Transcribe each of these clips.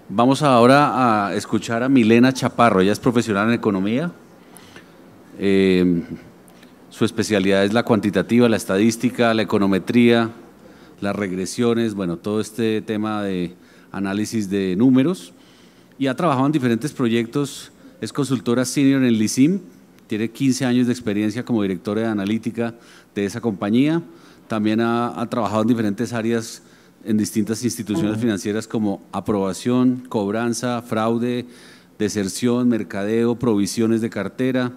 Vamos ahora a escuchar a Milena Chaparro. Ella es profesional en economía. Su especialidad es la cuantitativa, la estadística, la econometría, las regresiones, bueno, todo este tema de análisis de números. Y ha trabajado en diferentes proyectos, es consultora senior en LISIM, tiene 15 años de experiencia como directora de analítica de esa compañía. También ha trabajado en diferentes áreas en distintas instituciones financieras como aprobación, cobranza, fraude, deserción, mercadeo, provisiones de cartera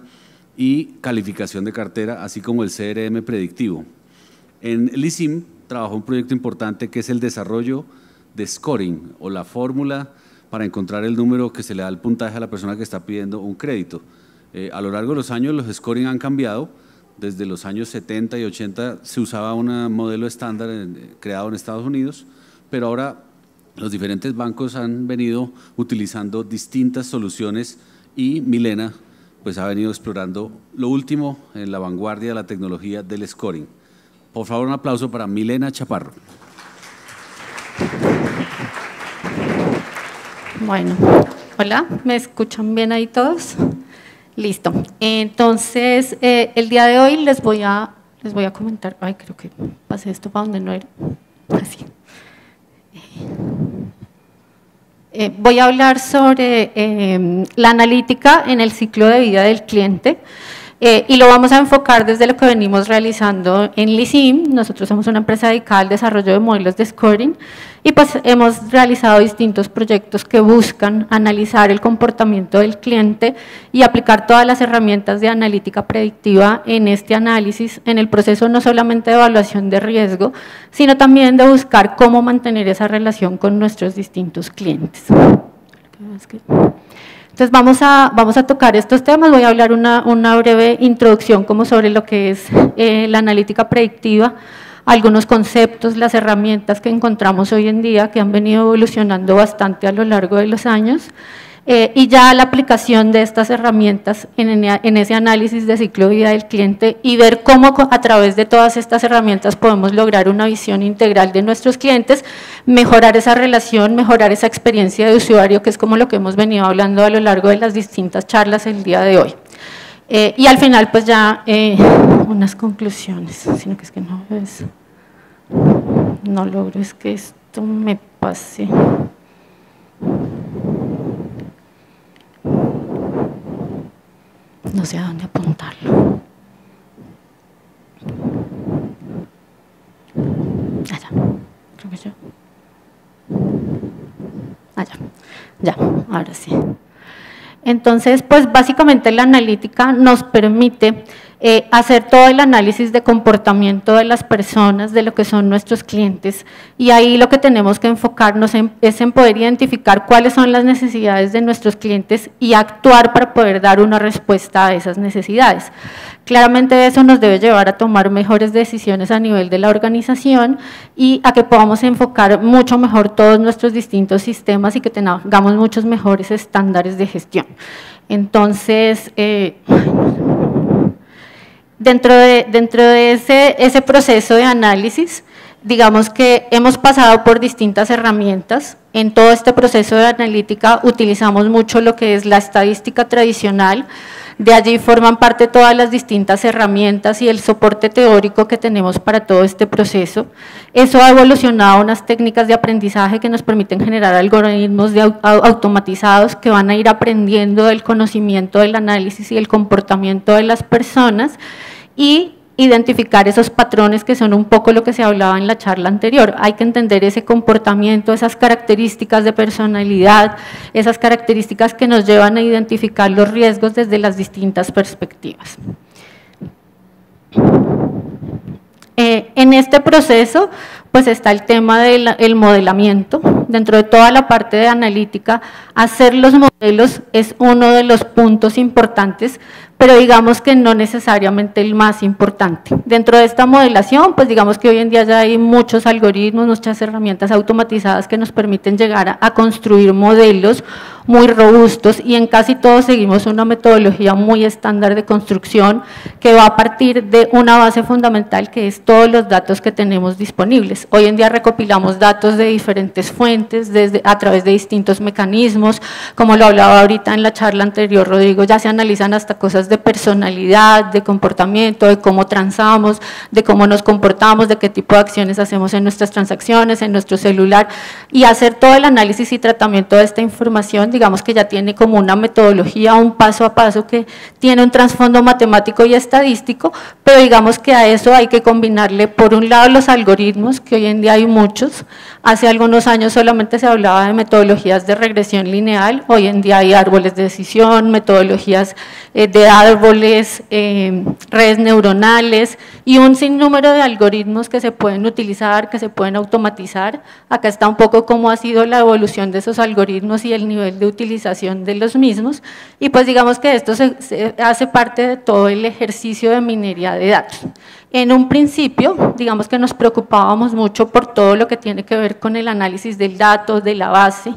y calificación de cartera, así como el CRM predictivo. En LISIM trabajó un proyecto importante que es el desarrollo de scoring o la fórmula para encontrar el número que se le da el puntaje a la persona que está pidiendo un crédito. A lo largo de los años los scoring han cambiado. Desde los años 70 y 80 se usaba un modelo estándar creado en Estados Unidos, pero ahora los diferentes bancos han venido utilizando distintas soluciones y Milena pues ha venido explorando lo último en la vanguardia de la tecnología del scoring. Por favor, un aplauso para Milena Chaparro. Bueno, hola, ¿me escuchan bien ahí todos? Listo. Entonces, el día de hoy les voy a comentar, ay, creo que pasé esto para donde no era, así. Voy a hablar sobre la analítica en el ciclo de vida del cliente y lo vamos a enfocar desde lo que venimos realizando en LISIM. Nosotros somos una empresa dedicada al desarrollo de modelos de scoring y pues hemos realizado distintos proyectos que buscan analizar el comportamiento del cliente y aplicar todas las herramientas de analítica predictiva en este análisis, en el proceso no solamente de evaluación de riesgo, sino también de buscar cómo mantener esa relación con nuestros distintos clientes. Entonces vamos a tocar estos temas, voy a hablar una breve introducción como sobre lo que es la analítica predictiva, algunos conceptos, las herramientas que encontramos hoy en día que han venido evolucionando bastante a lo largo de los años y ya la aplicación de estas herramientas en ese análisis de ciclo de vida del cliente y ver cómo a través de todas estas herramientas podemos lograr una visión integral de nuestros clientes, mejorar esa relación, mejorar esa experiencia de usuario, que es como lo que hemos venido hablando a lo largo de las distintas charlas el día de hoy. Y al final pues ya unas conclusiones, sino que es que no logro, es que esto me pase. No sé a dónde apuntarlo. Allá, creo que yo. Allá, ya, ahora sí. Entonces, pues básicamente la analítica nos permite hacer todo el análisis de comportamiento de las personas, de lo que son nuestros clientes, y ahí lo que tenemos que enfocarnos es en poder identificar cuáles son las necesidades de nuestros clientes y actuar para poder dar una respuesta a esas necesidades. Claramente eso nos debe llevar a tomar mejores decisiones a nivel de la organización y a que podamos enfocar mucho mejor todos nuestros distintos sistemas y que tengamos muchos mejores estándares de gestión. Entonces, dentro de ese proceso de análisis, digamos que hemos pasado por distintas herramientas. En todo este proceso de analítica utilizamos mucho lo que es la estadística tradicional. De allí forman parte todas las distintas herramientas y el soporte teórico que tenemos para todo este proceso. Eso ha evolucionado a unas técnicas de aprendizaje que nos permiten generar algoritmos automatizados que van a ir aprendiendo del conocimiento del análisis y el comportamiento de las personas y identificar esos patrones que son un poco lo que se hablaba en la charla anterior. Hay que entender ese comportamiento, esas características de personalidad, esas características que nos llevan a identificar los riesgos desde las distintas perspectivas. En este proceso pues está el tema del modelamiento. Dentro de toda la parte de analítica, hacer los modelos es uno de los puntos importantes, pero digamos que no necesariamente el más importante. Dentro de esta modelación, pues digamos que hoy en día ya hay muchos algoritmos, muchas herramientas automatizadas que nos permiten llegar a construir modelos muy robustos y en casi todos seguimos una metodología muy estándar de construcción que va a partir de una base fundamental que es todos los datos que tenemos disponibles. múltiples. Hoy en día recopilamos datos de diferentes fuentes, a través de distintos mecanismos, como lo hablaba ahorita en la charla anterior Rodrigo, ya se analizan hasta cosas de personalidad, de comportamiento, de cómo transamos, de cómo nos comportamos, de qué tipo de acciones hacemos en nuestras transacciones, en nuestro celular, y hacer todo el análisis y tratamiento de esta información, digamos que ya tiene como una metodología, un paso a paso que tiene un trasfondo matemático y estadístico, pero digamos que a eso hay que combinarle, por un lado, los algoritmos, que hoy en día hay muchos. Hace algunos años solamente se hablaba de metodologías de regresión lineal, hoy en día hay árboles de decisión, metodologías de árboles, redes neuronales y un sinnúmero de algoritmos que se pueden utilizar, que se pueden automatizar. Acá está un poco cómo ha sido la evolución de esos algoritmos y el nivel de utilización de los mismos, y pues digamos que esto se hace parte de todo el ejercicio de minería de datos. En un principio, digamos que nos preocupábamos mucho por todo lo que tiene que ver con el análisis del dato, de la base,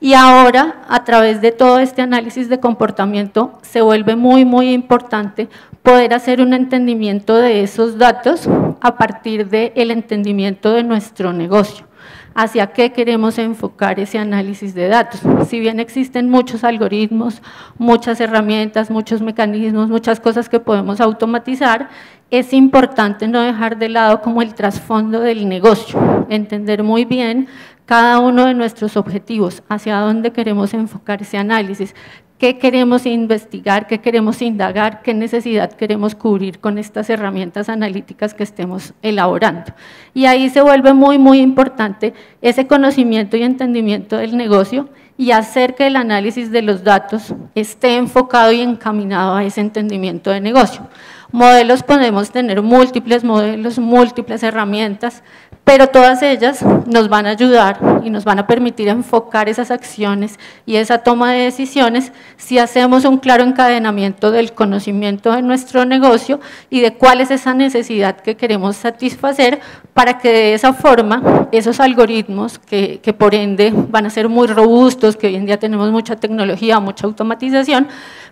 y ahora, a través de todo este análisis de comportamiento, se vuelve muy importante poder hacer un entendimiento de esos datos a partir del entendimiento de nuestro negocio. ¿Hacia qué queremos enfocar ese análisis de datos? Si bien existen muchos algoritmos, muchas herramientas, muchos mecanismos, muchas cosas que podemos automatizar, es importante no dejar de lado como el trasfondo del negocio, entender muy bien cada uno de nuestros objetivos, hacia dónde queremos enfocar ese análisis, qué queremos investigar, qué queremos indagar, qué necesidad queremos cubrir con estas herramientas analíticas que estemos elaborando. Y ahí se vuelve muy importante ese conocimiento y entendimiento del negocio y hacer que el análisis de los datos esté enfocado y encaminado a ese entendimiento de negocio. Modelos podemos tener múltiples modelos, múltiples herramientas, pero todas ellas nos van a ayudar y nos van a permitir enfocar esas acciones y esa toma de decisiones si hacemos un claro encadenamiento del conocimiento de nuestro negocio y de cuál es esa necesidad que queremos satisfacer, para que de esa forma esos algoritmos que por ende van a ser muy robustos, que hoy en día tenemos mucha tecnología, mucha automatización,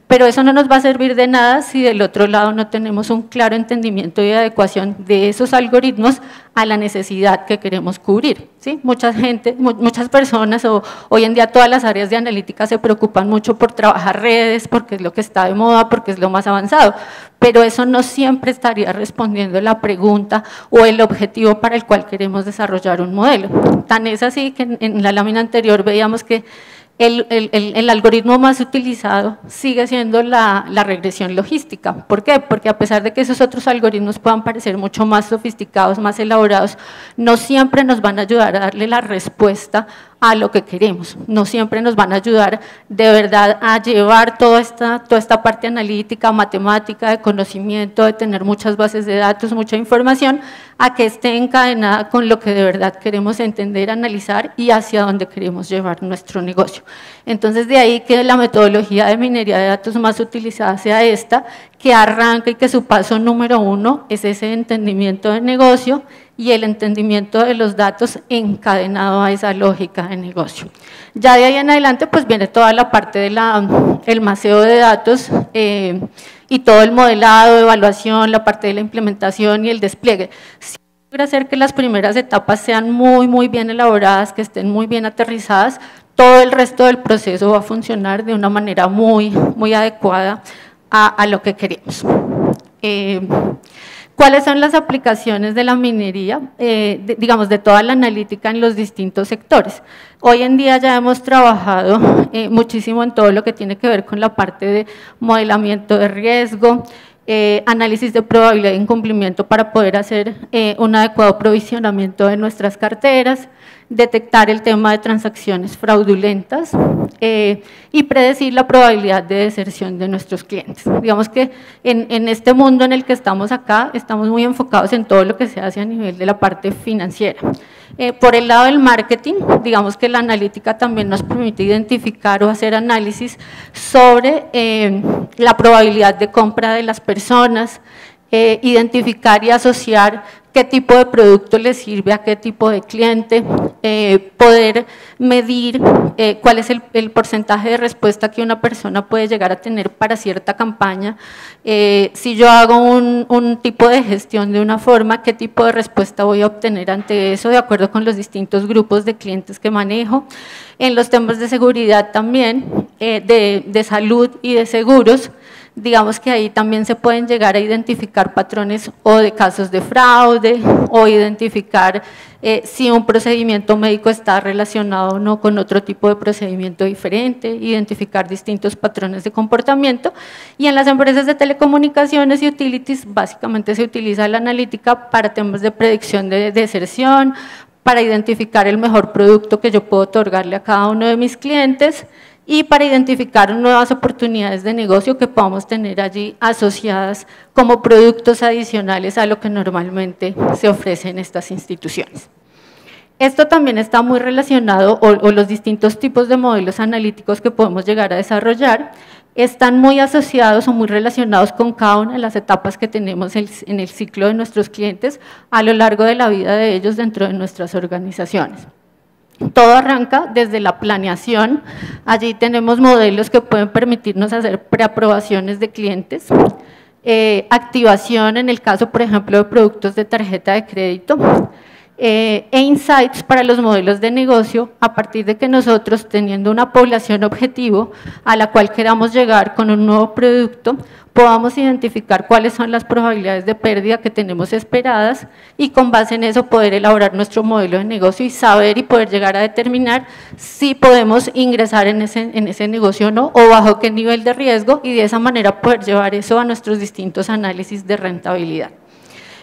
pero eso no nos va a servir de nada si del otro lado no tenemos un claro entendimiento y adecuación de esos algoritmos a la necesidad que queremos cubrir, ¿sí? Muchas personas, o hoy en día todas las áreas de analítica se preocupan mucho por trabajar redes, porque es lo que está de moda, porque es lo más avanzado, pero eso no siempre estaría respondiendo la pregunta o el objetivo para el cual queremos desarrollar un modelo. Tan es así que en la lámina anterior veíamos que el algoritmo más utilizado sigue siendo la regresión logística. ¿Por qué? Porque a pesar de que esos otros algoritmos puedan parecer mucho más sofisticados, más elaborados, no siempre nos van a ayudar a darle la respuesta a lo que queremos, no siempre nos van a ayudar de verdad a llevar toda esta parte analítica, matemática, de conocimiento, de tener muchas bases de datos, mucha información, a que esté encadenada con lo que de verdad queremos entender, analizar y hacia dónde queremos llevar nuestro negocio. Entonces, de ahí que la metodología de minería de datos más utilizada sea esta, que arranca y que su paso número 1 es ese entendimiento de negocio y el entendimiento de los datos encadenado a esa lógica de negocio. Ya de ahí en adelante pues viene toda la parte del maseo de datos y todo el modelado, evaluación, la parte de la implementación y el despliegue. Si logra hacer que las primeras etapas sean muy bien elaboradas, que estén muy bien aterrizadas, todo el resto del proceso va a funcionar de una manera muy adecuada a lo que queremos. ¿Cuáles son las aplicaciones de la minería, digamos, de toda la analítica en los distintos sectores? Hoy en día ya hemos trabajado muchísimo en todo lo que tiene que ver con la parte de modelamiento de riesgo, análisis de probabilidad de incumplimiento para poder hacer un adecuado provisionamiento de nuestras carteras, detectar el tema de transacciones fraudulentas y predecir la probabilidad de deserción de nuestros clientes. Digamos que en este mundo en el que estamos acá, estamos muy enfocados en todo lo que se hace a nivel de la parte financiera. Por el lado del marketing, digamos que la analítica también nos permite identificar o hacer análisis sobre la probabilidad de compra de las personas, identificar y asociar qué tipo de producto le sirve a qué tipo de cliente, poder medir cuál es el porcentaje de respuesta que una persona puede llegar a tener para cierta campaña. Si yo hago un tipo de gestión de una forma, qué tipo de respuesta voy a obtener ante eso, de acuerdo con los distintos grupos de clientes que manejo. En los temas de seguridad también, de salud y de seguros, digamos que ahí también se pueden llegar a identificar patrones o de casos de fraude o identificar si un procedimiento médico está relacionado o no con otro tipo de procedimiento diferente, identificar distintos patrones de comportamiento. Y en las empresas de telecomunicaciones y utilities básicamente se utiliza la analítica para temas de predicción de deserción, para identificar el mejor producto que yo puedo otorgarle a cada uno de mis clientes y para identificar nuevas oportunidades de negocio que podamos tener allí asociadas como productos adicionales a lo que normalmente se ofrece en estas instituciones. Esto también está muy relacionado, o los distintos tipos de modelos analíticos que podemos llegar a desarrollar, están muy asociados o muy relacionados con cada una de las etapas que tenemos en el ciclo de nuestros clientes a lo largo de la vida de ellos dentro de nuestras organizaciones. Todo arranca desde la planeación, allí tenemos modelos que pueden permitirnos hacer preaprobaciones de clientes, activación en el caso, por ejemplo, de productos de tarjeta de crédito, e insights para los modelos de negocio a partir de que nosotros, teniendo una población objetivo a la cual queramos llegar con un nuevo producto, podamos identificar cuáles son las probabilidades de pérdida que tenemos esperadas y con base en eso poder elaborar nuestro modelo de negocio y saber y poder llegar a determinar si podemos ingresar en ese negocio o no, o bajo qué nivel de riesgo, y de esa manera poder llevar eso a nuestros distintos análisis de rentabilidad.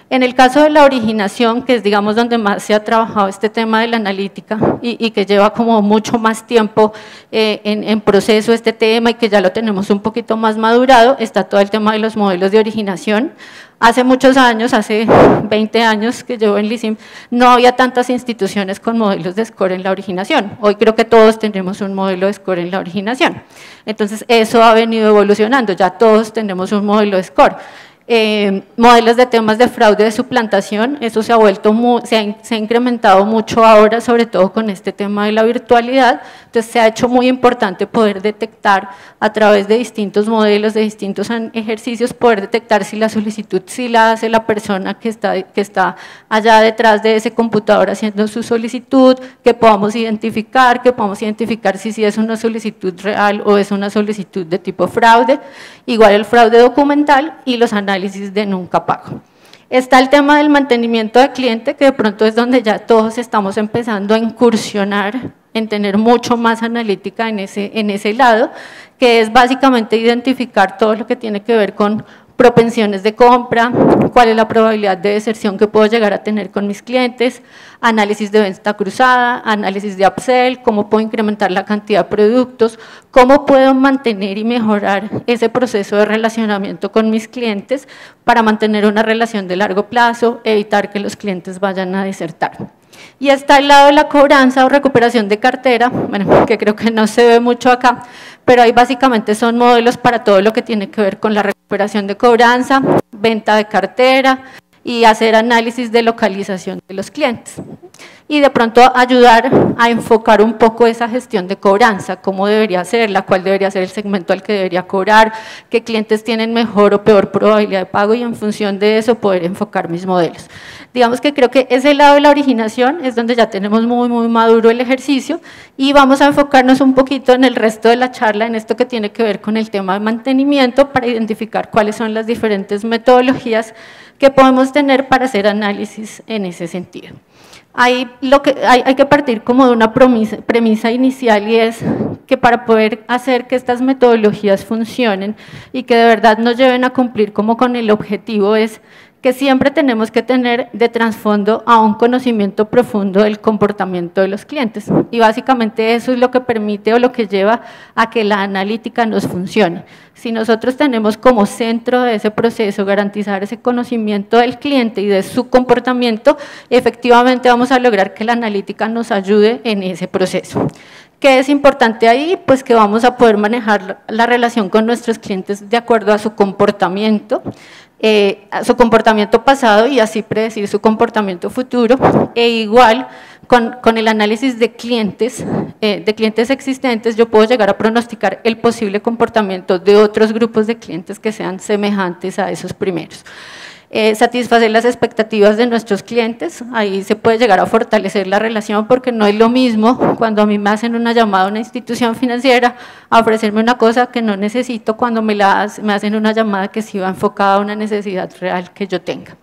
En el caso de la originación, que es digamos donde más se ha trabajado este tema de la analítica y que lleva como mucho más tiempo en proceso este tema y que ya lo tenemos un poquito más madurado, está todo el tema de los modelos de originación. Hace muchos años, hace 20 años que llevo en LISIM, no había tantas instituciones con modelos de score en la originación. Hoy creo que todos tenemos un modelo de score en la originación. Entonces eso ha venido evolucionando, ya todos tenemos un modelo de score. Modelos de temas de fraude de suplantación, eso se ha incrementado mucho ahora, sobre todo con este tema de la virtualidad. Entonces se ha hecho muy importante poder detectar a través de distintos modelos, de distintos ejercicios, poder detectar si la solicitud sí la hace la persona que está allá detrás de ese computador haciendo su solicitud, que podamos identificar si es una solicitud real o es una solicitud de tipo fraude. Igual el fraude documental y los análisis de nunca pago. Está el tema del mantenimiento de cliente, que de pronto es donde ya todos estamos empezando a incursionar en tener mucho más analítica en ese lado, que es básicamente identificar todo lo que tiene que ver con propensiones de compra, cuál es la probabilidad de deserción que puedo llegar a tener con mis clientes, análisis de venta cruzada, análisis de upsell, cómo puedo incrementar la cantidad de productos, cómo puedo mantener y mejorar ese proceso de relacionamiento con mis clientes para mantener una relación de largo plazo, evitar que los clientes vayan a desertar. Y está al lado de la cobranza o recuperación de cartera, bueno, que creo que no se ve mucho acá, pero ahí básicamente son modelos para todo lo que tiene que ver con la recuperación de cobranza, venta de cartera y hacer análisis de localización de los clientes. Y de pronto ayudar a enfocar un poco esa gestión de cobranza, cómo debería ser, cuál debería ser el segmento al que debería cobrar, qué clientes tienen mejor o peor probabilidad de pago y en función de eso poder enfocar mis modelos. Digamos que creo que ese lado de la originación es donde ya tenemos muy maduro el ejercicio y vamos a enfocarnos un poquito en el resto de la charla en esto que tiene que ver con el tema de mantenimiento para identificar cuáles son las diferentes metodologías que podemos tener para hacer análisis en ese sentido. Hay que partir como de una premisa inicial y es que para poder hacer que estas metodologías funcionen y que de verdad nos lleven a cumplir como con el objetivo es que siempre tenemos que tener de trasfondo a un conocimiento profundo del comportamiento de los clientes y básicamente eso es lo que permite o lo que lleva a que la analítica nos funcione. Si nosotros tenemos como centro de ese proceso garantizar ese conocimiento del cliente y de su comportamiento, efectivamente vamos a lograr que la analítica nos ayude en ese proceso. ¿Qué es importante ahí? Pues que vamos a poder manejar la relación con nuestros clientes de acuerdo a su comportamiento pasado y así predecir su comportamiento futuro, e igual con el análisis de clientes existentes yo puedo llegar a pronosticar el posible comportamiento de otros grupos de clientes que sean semejantes a esos primeros. Satisfacer las expectativas de nuestros clientes, ahí se puede llegar a fortalecer la relación porque no es lo mismo cuando a mí me hacen una llamada a una institución financiera a ofrecerme una cosa que no necesito cuando me hacen una llamada que sí va enfocada a una necesidad real que yo tenga.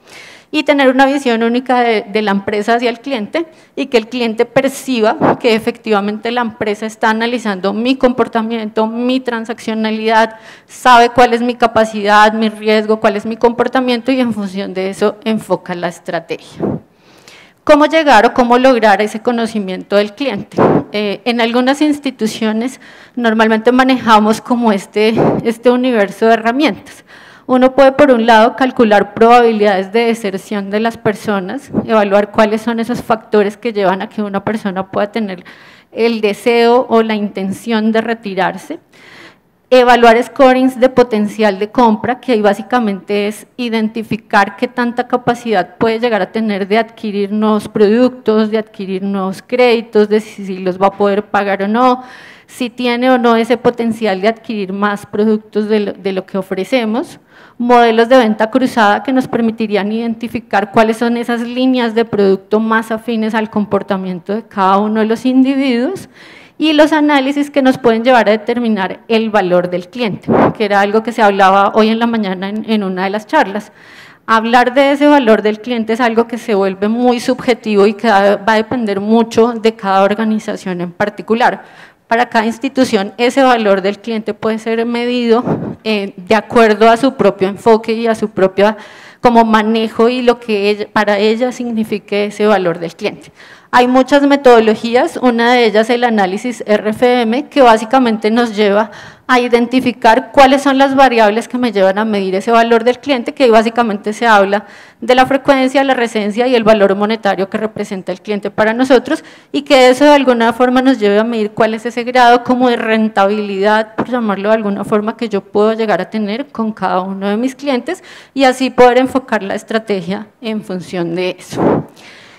Y tener una visión única de la empresa hacia el cliente y que el cliente perciba que efectivamente la empresa está analizando mi comportamiento, mi transaccionalidad, sabe cuál es mi capacidad, mi riesgo, cuál es mi comportamiento y en función de eso enfoca la estrategia. ¿Cómo llegar o cómo lograr ese conocimiento del cliente? En algunas instituciones normalmente manejamos como este universo de herramientas. Uno puede, por un lado, calcular probabilidades de deserción de las personas, evaluar cuáles son esos factores que llevan a que una persona pueda tener el deseo o la intención de retirarse, evaluar scorings de potencial de compra, que ahí básicamente es identificar qué tanta capacidad puede llegar a tener de adquirir nuevos productos, de adquirir nuevos créditos, de si los va a poder pagar o no, si tiene o no ese potencial de adquirir más productos de lo que ofrecemos. Modelos de venta cruzada que nos permitirían identificar cuáles son esas líneas de producto más afines al comportamiento de cada uno de los individuos, y los análisis que nos pueden llevar a determinar el valor del cliente, que era algo que se hablaba hoy en la mañana en una de las charlas. Hablar de ese valor del cliente es algo que se vuelve muy subjetivo y que va a depender mucho de cada organización en particular. Para cada institución ese valor del cliente puede ser medido de acuerdo a su propio enfoque y a su propio como manejo y lo que para ella signifique ese valor del cliente. Hay muchas metodologías, una de ellas el análisis RFM, que básicamente nos lleva a identificar cuáles son las variables que me llevan a medir ese valor del cliente, que básicamente se habla de la frecuencia, la recencia y el valor monetario que representa el cliente para nosotros, y que eso de alguna forma nos lleve a medir cuál es ese grado como de rentabilidad, por llamarlo de alguna forma, que yo puedo llegar a tener con cada uno de mis clientes y así poder enfocar la estrategia en función de eso.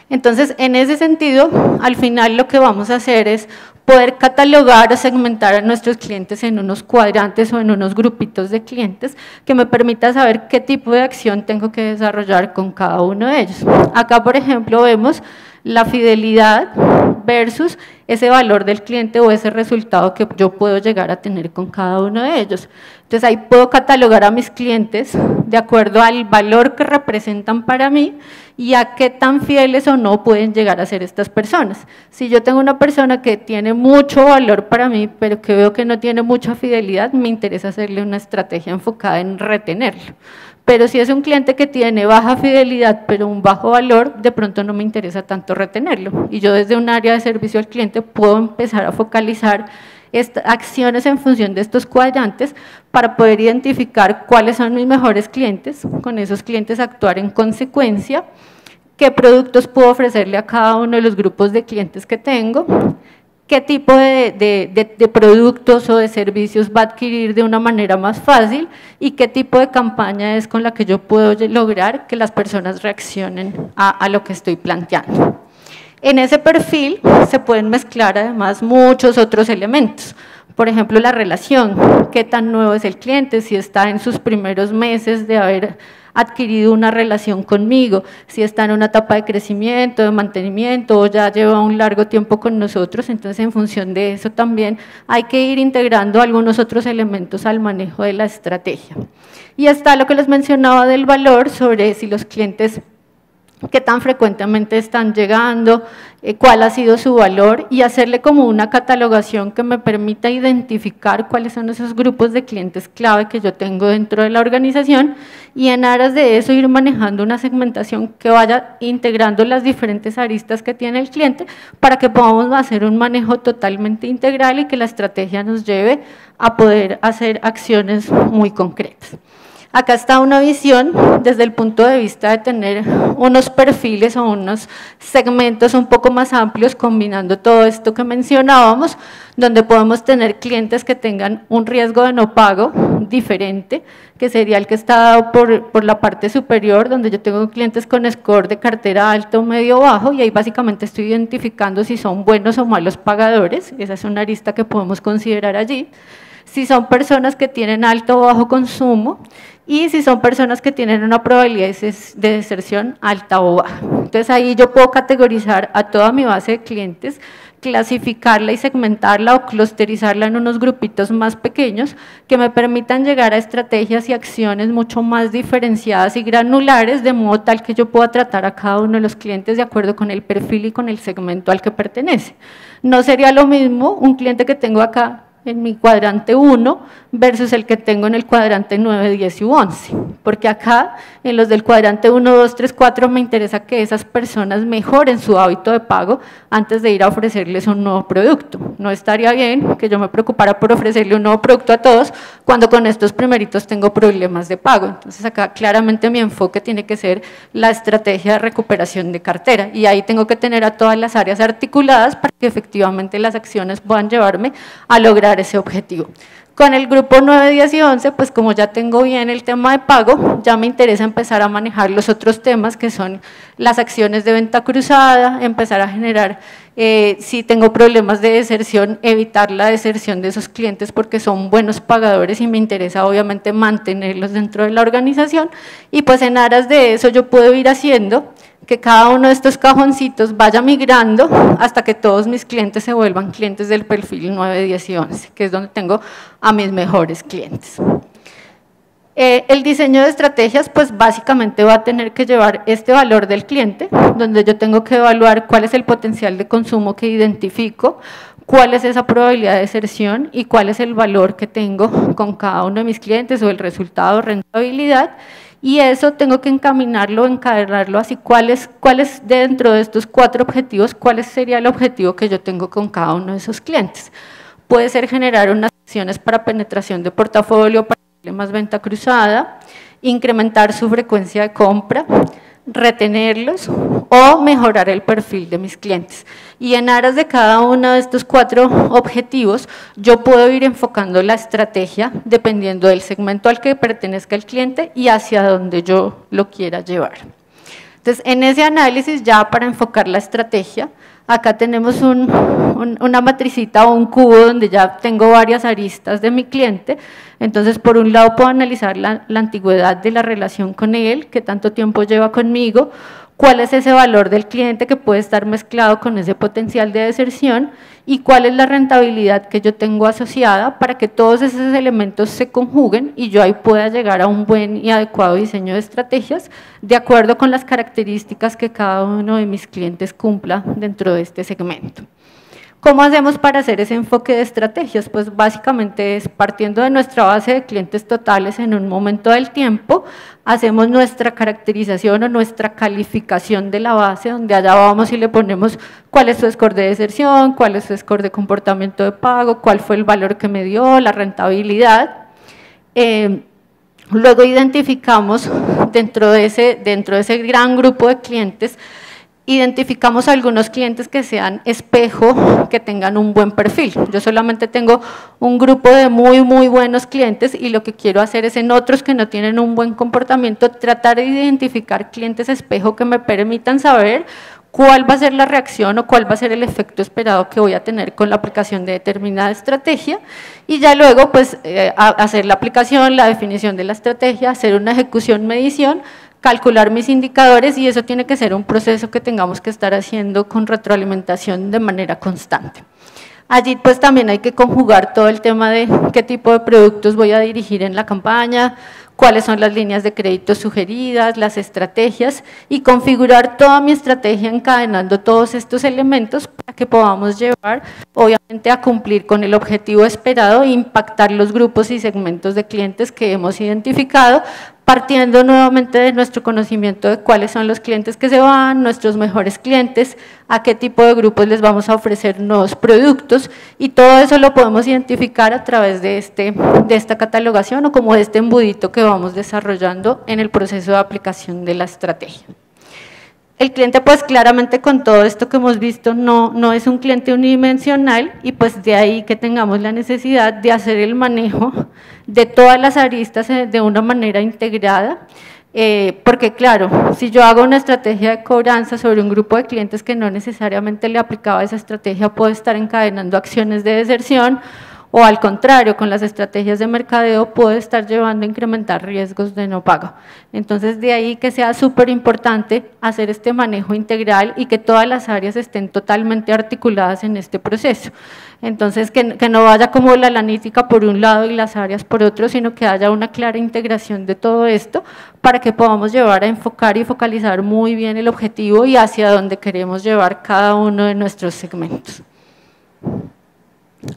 Entonces, en ese sentido, al final lo que vamos a hacer es poder catalogar o segmentar a nuestros clientes en unos cuadrantes o en unos grupitos de clientes que me permita saber qué tipo de acción tengo que desarrollar con cada uno de ellos. Acá, por ejemplo, vemos la fidelidad versus ese valor del cliente o ese resultado que yo puedo llegar a tener con cada uno de ellos. Entonces ahí puedo catalogar a mis clientes de acuerdo al valor que representan para mí y a qué tan fieles o no pueden llegar a ser estas personas. Si yo tengo una persona que tiene mucho valor para mí, pero que veo que no tiene mucha fidelidad, me interesa hacerle una estrategia enfocada en retenerlo. Pero si es un cliente que tiene baja fidelidad, pero un bajo valor, de pronto no me interesa tanto retenerlo. Y yo desde un área de servicio al cliente puedo empezar a focalizar acciones en función de estos cuadrantes para poder identificar cuáles son mis mejores clientes, con esos clientes actuar en consecuencia, qué productos puedo ofrecerle a cada uno de los grupos de clientes que tengo, qué tipo de productos o de servicios va a adquirir de una manera más fácil y qué tipo de campaña es con la que yo puedo lograr que las personas reaccionen a lo que estoy planteando. En ese perfil se pueden mezclar además muchos otros elementos. Por ejemplo, la relación, qué tan nuevo es el cliente, si está en sus primeros meses de haber adquirido una relación conmigo, si está en una etapa de crecimiento, de mantenimiento o ya lleva un largo tiempo con nosotros. Entonces, en función de eso también hay que ir integrando algunos otros elementos al manejo de la estrategia. Y está lo que les mencionaba del valor, sobre si los clientes qué tan frecuentemente están llegando, cuál ha sido su valor, y hacerle como una catalogación que me permita identificar cuáles son esos grupos de clientes clave que yo tengo dentro de la organización, y en aras de eso ir manejando una segmentación que vaya integrando las diferentes aristas que tiene el cliente para que podamos hacer un manejo totalmente integral y que la estrategia nos lleve a poder hacer acciones muy concretas. Acá está una visión desde el punto de vista de tener unos perfiles o unos segmentos un poco más amplios combinando todo esto que mencionábamos, donde podemos tener clientes que tengan un riesgo de no pago diferente, que sería el que está dado por la parte superior, donde yo tengo clientes con score de cartera alto, medio, bajo, y ahí básicamente estoy identificando si son buenos o malos pagadores, esa es una arista que podemos considerar allí. Si son personas que tienen alto o bajo consumo y si son personas que tienen una probabilidad de deserción alta o baja. Entonces ahí yo puedo categorizar a toda mi base de clientes, clasificarla y segmentarla o clusterizarla en unos grupitos más pequeños que me permitan llegar a estrategias y acciones mucho más diferenciadas y granulares, de modo tal que yo pueda tratar a cada uno de los clientes de acuerdo con el perfil y con el segmento al que pertenece. No sería lo mismo un cliente que tengo acá en mi cuadrante 1 versus el que tengo en el cuadrante 9, 10 y 11, porque acá en los del cuadrante 1, 2, 3, 4 me interesa que esas personas mejoren su hábito de pago antes de ir a ofrecerles un nuevo producto. No estaría bien que yo me preocupara por ofrecerle un nuevo producto a todos cuando con estos primeritos tengo problemas de pago. Entonces acá claramente mi enfoque tiene que ser la estrategia de recuperación de cartera y ahí tengo que tener a todas las áreas articuladas para que efectivamente las acciones puedan llevarme a lograr ese objetivo. Con el grupo 9, 10 y 11, pues como ya tengo bien el tema de pago, ya me interesa empezar a manejar los otros temas que son las acciones de venta cruzada, empezar a generar, si tengo problemas de deserción, evitar la deserción de esos clientes porque son buenos pagadores y me interesa obviamente mantenerlos dentro de la organización y pues en aras de eso yo puedo ir haciendo que cada uno de estos cajoncitos vaya migrando hasta que todos mis clientes se vuelvan clientes del perfil 9, 10 y 11, que es donde tengo a mis mejores clientes. El diseño de estrategias, pues básicamente va a tener que llevar este valor del cliente, donde yo tengo que evaluar cuál es el potencial de consumo que identifico, cuál es esa probabilidad de deserción y cuál es el valor que tengo con cada uno de mis clientes o el resultado de rentabilidad. Y eso tengo que encaminarlo, encadenarlo así, cuál es dentro de estos 4 objetivos, cuál sería el objetivo que yo tengo con cada uno de esos clientes. Puede ser generar unas acciones para penetración de portafolio, para darle más venta cruzada, incrementar su frecuencia de compra, retenerlos o mejorar el perfil de mis clientes. Y en aras de cada uno de estos 4 objetivos, yo puedo ir enfocando la estrategia dependiendo del segmento al que pertenezca el cliente y hacia donde yo lo quiera llevar. Entonces, en ese análisis, ya para enfocar la estrategia, acá tenemos una matricita o un cubo donde ya tengo varias aristas de mi cliente. Entonces, por un lado puedo analizar la antigüedad de la relación con él, qué tanto tiempo lleva conmigo, cuál es ese valor del cliente que puede estar mezclado con ese potencial de deserción y cuál es la rentabilidad que yo tengo asociada para que todos esos elementos se conjuguen y yo ahí pueda llegar a un buen y adecuado diseño de estrategias de acuerdo con las características que cada uno de mis clientes cumpla dentro de este segmento. ¿Cómo hacemos para hacer ese enfoque de estrategias? Pues básicamente es partiendo de nuestra base de clientes totales en un momento del tiempo, hacemos nuestra caracterización o nuestra calificación de la base, donde allá vamos y le ponemos cuál es su score de deserción, cuál es su score de comportamiento de pago, cuál fue el valor que me dio, la rentabilidad. Luego identificamos dentro de ese gran grupo de clientes, identificamos algunos clientes que sean espejo, que tengan un buen perfil. Yo solamente tengo un grupo de muy buenos clientes y lo que quiero hacer es en otros que no tienen un buen comportamiento, tratar de identificar clientes espejo que me permitan saber cuál va a ser la reacción o cuál va a ser el efecto esperado que voy a tener con la aplicación de determinada estrategia y ya luego pues hacer la aplicación, la definición de la estrategia, hacer una ejecución, medición, calcular mis indicadores y eso tiene que ser un proceso que tengamos que estar haciendo con retroalimentación de manera constante. Allí pues también hay que conjugar todo el tema de qué tipo de productos voy a dirigir en la campaña, cuáles son las líneas de crédito sugeridas, las estrategias y configurar toda mi estrategia encadenando todos estos elementos para que podamos llevar obviamente a cumplir con el objetivo esperado e impactar los grupos y segmentos de clientes que hemos identificado partiendo nuevamente de nuestro conocimiento de cuáles son los clientes que se van, nuestros mejores clientes, a qué tipo de grupos les vamos a ofrecer nuevos productos, y todo eso lo podemos identificar a través de esta catalogación o como de este embudito que vamos desarrollando en el proceso de aplicación de la estrategia. El cliente, pues claramente con todo esto que hemos visto, no es un cliente unidimensional, y pues de ahí que tengamos la necesidad de hacer el manejo de todas las aristas de una manera integrada, porque claro, si yo hago una estrategia de cobranza sobre un grupo de clientes que no necesariamente le aplicaba esa estrategia, puedo estar encadenando acciones de deserción, o al contrario, con las estrategias de mercadeo puede estar llevando a incrementar riesgos de no pago. Entonces, de ahí que sea súper importante hacer este manejo integral y que todas las áreas estén totalmente articuladas en este proceso. Entonces, que no vaya como la analítica por un lado y las áreas por otro, sino que haya una clara integración de todo esto para que podamos llevar a enfocar y focalizar muy bien el objetivo y hacia dónde queremos llevar cada uno de nuestros segmentos.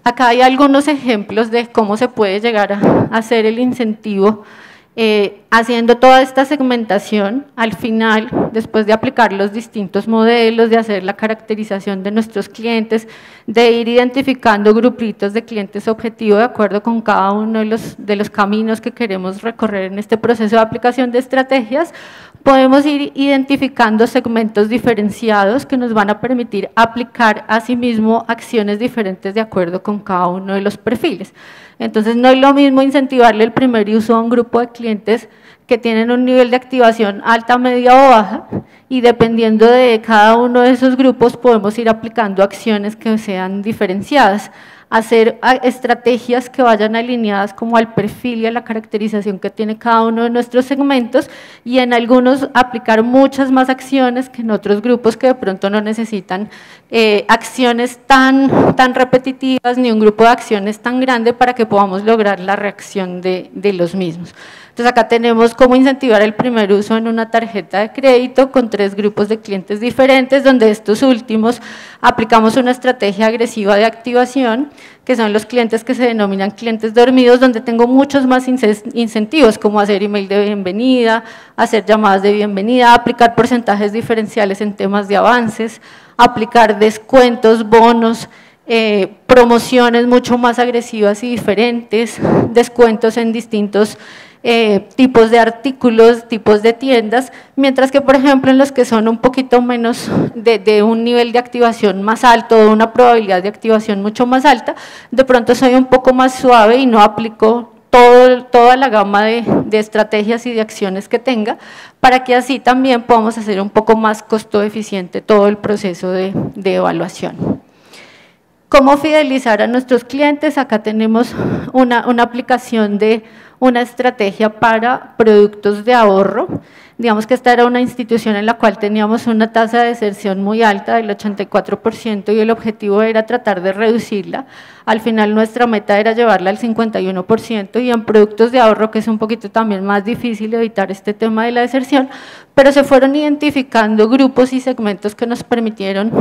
Acá hay algunos ejemplos de cómo se puede llegar a hacer el incentivo haciendo toda esta segmentación. Al final, después de aplicar los distintos modelos, de hacer la caracterización de nuestros clientes, de ir identificando grupitos de clientes objetivo de acuerdo con cada uno de los caminos que queremos recorrer en este proceso de aplicación de estrategias, podemos ir identificando segmentos diferenciados que nos van a permitir aplicar asimismo acciones diferentes de acuerdo con cada uno de los perfiles. Entonces, no es lo mismo incentivarle el primer uso a un grupo de clientes que tienen un nivel de activación alta, media o baja, y dependiendo de cada uno de esos grupos podemos ir aplicando acciones que sean diferenciadas, hacer estrategias que vayan alineadas como al perfil y a la caracterización que tiene cada uno de nuestros segmentos, y en algunos aplicar muchas más acciones que en otros grupos que de pronto no necesitan acciones tan repetitivas ni un grupo de acciones tan grande para que podamos lograr la reacción de los mismos. Entonces, acá tenemos cómo incentivar el primer uso en una tarjeta de crédito con 3 grupos de clientes diferentes, donde estos últimos aplicamos una estrategia agresiva de activación, que son los clientes que se denominan clientes dormidos, donde tengo muchos más incentivos, como hacer email de bienvenida, hacer llamadas de bienvenida, aplicar porcentajes diferenciales en temas de avances, aplicar descuentos, bonos, promociones mucho más agresivas y diferentes, descuentos en distintos tipos de artículos, tipos de tiendas, mientras que, por ejemplo, en los que son un poquito menos de un nivel de activación más alto, de una probabilidad de activación mucho más alta, de pronto soy un poco más suave y no aplico toda la gama de estrategias y de acciones que tenga, para que así también podamos hacer un poco más costo eficiente todo el proceso de evaluación. ¿Cómo fidelizar a nuestros clientes? Acá tenemos una aplicación de una estrategia para productos de ahorro. Digamos que esta era una institución en la cual teníamos una tasa de deserción muy alta, del 84%, y el objetivo era tratar de reducirla. Al final nuestra meta era llevarla al 51%, y en productos de ahorro, que es un poquito también más difícil evitar este tema de la deserción, pero se fueron identificando grupos y segmentos que nos permitieron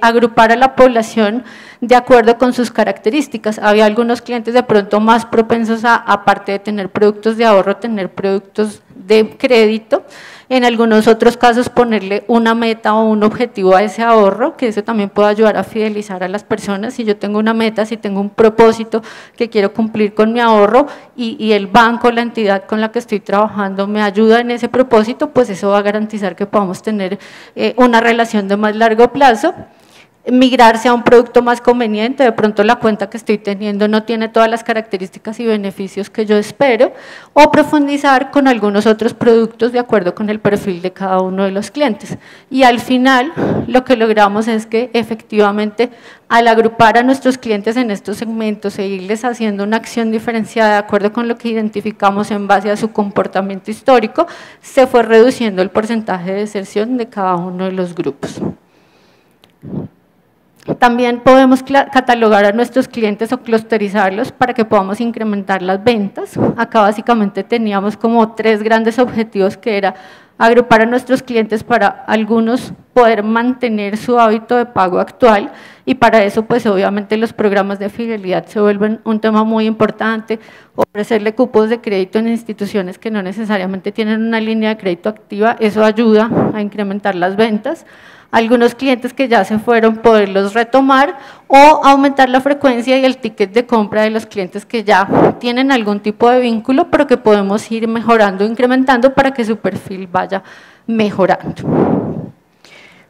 agrupar a la población de acuerdo con sus características. Había algunos clientes de pronto más propensos a, aparte de tener productos de ahorro, tener productos de crédito, en algunos otros casos ponerle una meta o un objetivo a ese ahorro, que eso también puede ayudar a fidelizar a las personas. Si yo tengo una meta, si tengo un propósito que quiero cumplir con mi ahorro y el banco, la entidad con la que estoy trabajando me ayuda en ese propósito, pues eso va a garantizar que podamos tener una relación de más largo plazo. Migrarse a un producto más conveniente, de pronto la cuenta que estoy teniendo no tiene todas las características y beneficios que yo espero, o profundizar con algunos otros productos de acuerdo con el perfil de cada uno de los clientes. Y al final lo que logramos es que efectivamente al agrupar a nuestros clientes en estos segmentos e irles haciendo una acción diferenciada de acuerdo con lo que identificamos en base a su comportamiento histórico, se fue reduciendo el porcentaje de deserción de cada uno de los grupos. También podemos catalogar a nuestros clientes o clusterizarlos para que podamos incrementar las ventas. Acá básicamente teníamos como 3 grandes objetivos, que era agrupar a nuestros clientes para algunos poder mantener su hábito de pago actual, y para eso pues obviamente los programas de fidelidad se vuelven un tema muy importante, ofrecerle cupos de crédito en instituciones que no necesariamente tienen una línea de crédito activa, eso ayuda a incrementar las ventas. Algunos clientes que ya se fueron, poderlos retomar o aumentar la frecuencia y el ticket de compra de los clientes que ya tienen algún tipo de vínculo, pero que podemos ir mejorando, incrementando para que su perfil vaya mejorando.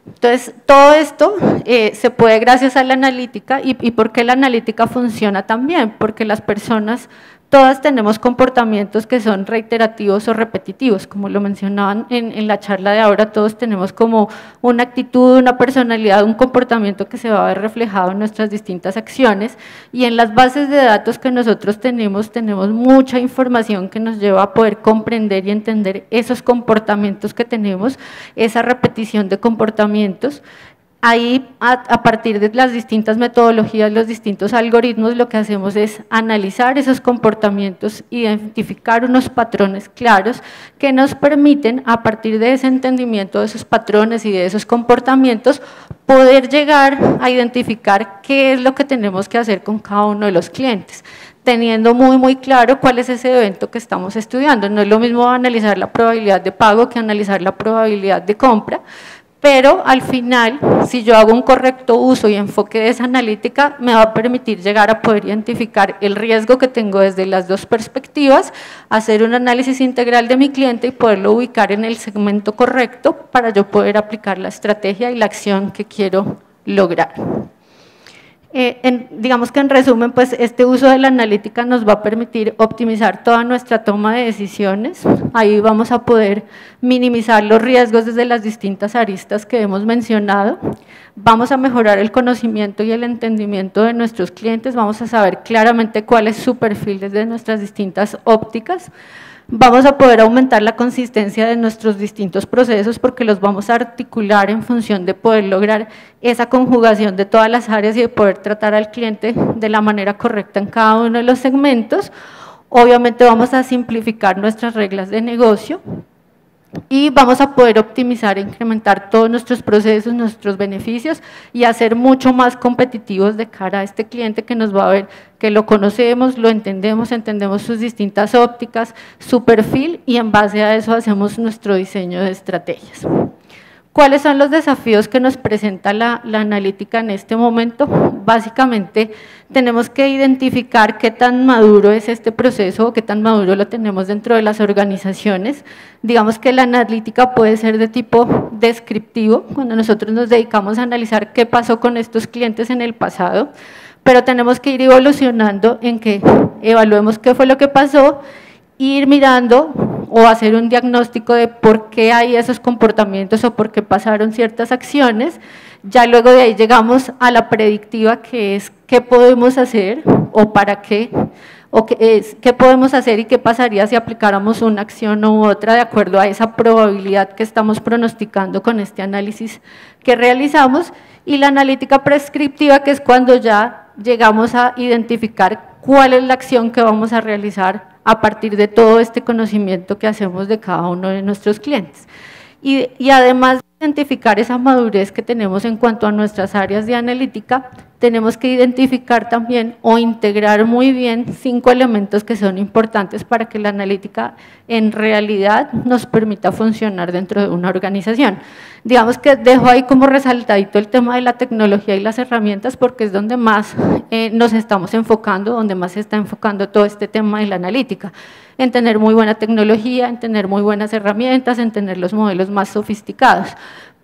Entonces, todo esto se puede gracias a la analítica. ¿Y por qué la analítica funciona también? Porque las personas, todas tenemos comportamientos que son reiterativos o repetitivos, como lo mencionaban en la charla de ahora, todos tenemos como una actitud, una personalidad, un comportamiento que se va a ver reflejado en nuestras distintas acciones, y en las bases de datos que nosotros tenemos mucha información que nos lleva a poder comprender y entender esos comportamientos que tenemos, esa repetición de comportamientos. Ahí, a partir de las distintas metodologías, los distintos algoritmos, lo que hacemos es analizar esos comportamientos, identificar unos patrones claros que nos permiten, a partir de ese entendimiento de esos patrones y de esos comportamientos, poder llegar a identificar qué es lo que tenemos que hacer con cada uno de los clientes, teniendo muy claro cuál es ese evento que estamos estudiando. No es lo mismo analizar la probabilidad de pago que analizar la probabilidad de compra, pero al final, si yo hago un correcto uso y enfoque de esa analítica, me va a permitir llegar a poder identificar el riesgo que tengo desde las dos perspectivas, hacer un análisis integral de mi cliente y poderlo ubicar en el segmento correcto para yo poder aplicar la estrategia y la acción que quiero lograr. Digamos que en resumen, pues este uso de la analítica nos va a permitir optimizar toda nuestra toma de decisiones. Ahí vamos a poder minimizar los riesgos desde las distintas aristas que hemos mencionado. Vamos a mejorar el conocimiento y el entendimiento de nuestros clientes, vamos a saber claramente cuál es su perfil desde nuestras distintas ópticas. Vamos a poder aumentar la consistencia de nuestros distintos procesos porque los vamos a articular en función de poder lograr esa conjugación de todas las áreas y de poder tratar al cliente de la manera correcta en cada uno de los segmentos. Obviamente vamos a simplificar nuestras reglas de negocio y vamos a poder optimizar e incrementar todos nuestros procesos, nuestros beneficios y hacer mucho más competitivos de cara a este cliente que nos va a ver que lo conocemos, lo entendemos, entendemos sus distintas ópticas, su perfil, y en base a eso hacemos nuestro diseño de estrategias. ¿Cuáles son los desafíos que nos presenta la analítica en este momento? Básicamente tenemos que identificar qué tan maduro es este proceso o qué tan maduro lo tenemos dentro de las organizaciones. Digamos que la analítica puede ser de tipo descriptivo, cuando nosotros nos dedicamos a analizar qué pasó con estos clientes en el pasado, pero tenemos que ir evolucionando en que evaluemos qué fue lo que pasó, ir mirando o hacer un diagnóstico de por qué hay esos comportamientos o por qué pasaron ciertas acciones. Ya luego de ahí llegamos a la predictiva, que es qué podemos hacer o para qué, o qué podemos hacer y qué pasaría si aplicáramos una acción u otra de acuerdo a esa probabilidad que estamos pronosticando con este análisis que realizamos. Y la analítica prescriptiva, que es cuando ya llegamos a identificar cuál es la acción que vamos a realizar a partir de todo este conocimiento que hacemos de cada uno de nuestros clientes. Y además de identificar esa madurez que tenemos en cuanto a nuestras áreas de analítica, tenemos que identificar también o integrar muy bien 5 elementos que son importantes para que la analítica en realidad nos permita funcionar dentro de una organización. Digamos que dejo ahí como resaltadito el tema de la tecnología y las herramientas porque es donde más nos estamos enfocando, donde más se está enfocando todo este tema de la analítica, en tener muy buena tecnología, en tener muy buenas herramientas, en tener los modelos más sofisticados.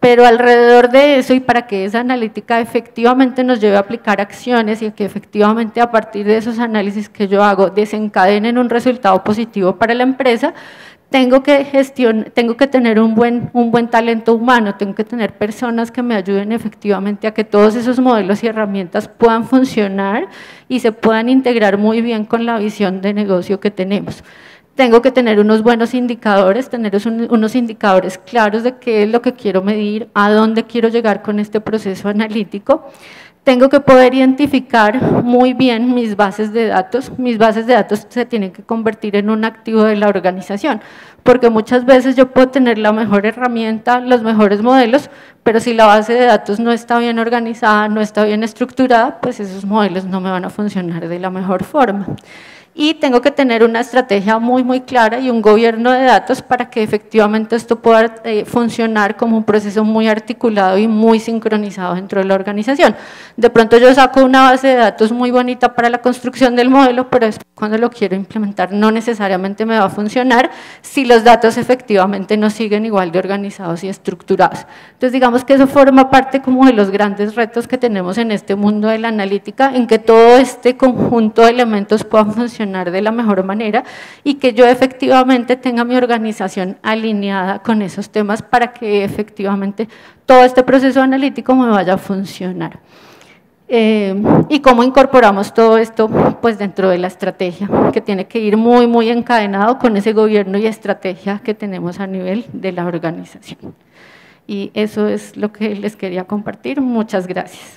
Pero alrededor de eso, y para que esa analítica efectivamente nos lleve a aplicar acciones y que efectivamente a partir de esos análisis que yo hago desencadenen un resultado positivo para la empresa, tengo que tener un buen talento humano, tengo que tener personas que me ayuden efectivamente a que todos esos modelos y herramientas puedan funcionar y se puedan integrar muy bien con la visión de negocio que tenemos. Tengo que tener unos buenos indicadores, tener unos indicadores claros de qué es lo que quiero medir, a dónde quiero llegar con este proceso analítico. tengo que poder identificar muy bien mis bases de datos. Mis bases de datos se tienen que convertir en un activo de la organización, porque muchas veces yo puedo tener la mejor herramienta, los mejores modelos, pero si la base de datos no está bien organizada, no está bien estructurada, pues esos modelos no me van a funcionar de la mejor forma. Y tengo que tener una estrategia muy clara y un gobierno de datos para que efectivamente esto pueda funcionar como un proceso muy articulado y muy sincronizado dentro de la organización. De pronto yo saco una base de datos muy bonita para la construcción del modelo, pero después cuando lo quiero implementar no necesariamente me va a funcionar si los datos efectivamente no siguen igual de organizados y estructurados. Entonces digamos que eso forma parte como de los grandes retos que tenemos en este mundo de la analítica, en que todo este conjunto de elementos puedan funcionar de la mejor manera y que yo efectivamente tenga mi organización alineada con esos temas para que efectivamente todo este proceso analítico me vaya a funcionar. Y cómo incorporamos todo esto pues dentro de la estrategia, que tiene que ir muy encadenado con ese gobierno y estrategia que tenemos a nivel de la organización. Y eso es lo que les quería compartir. Muchas gracias.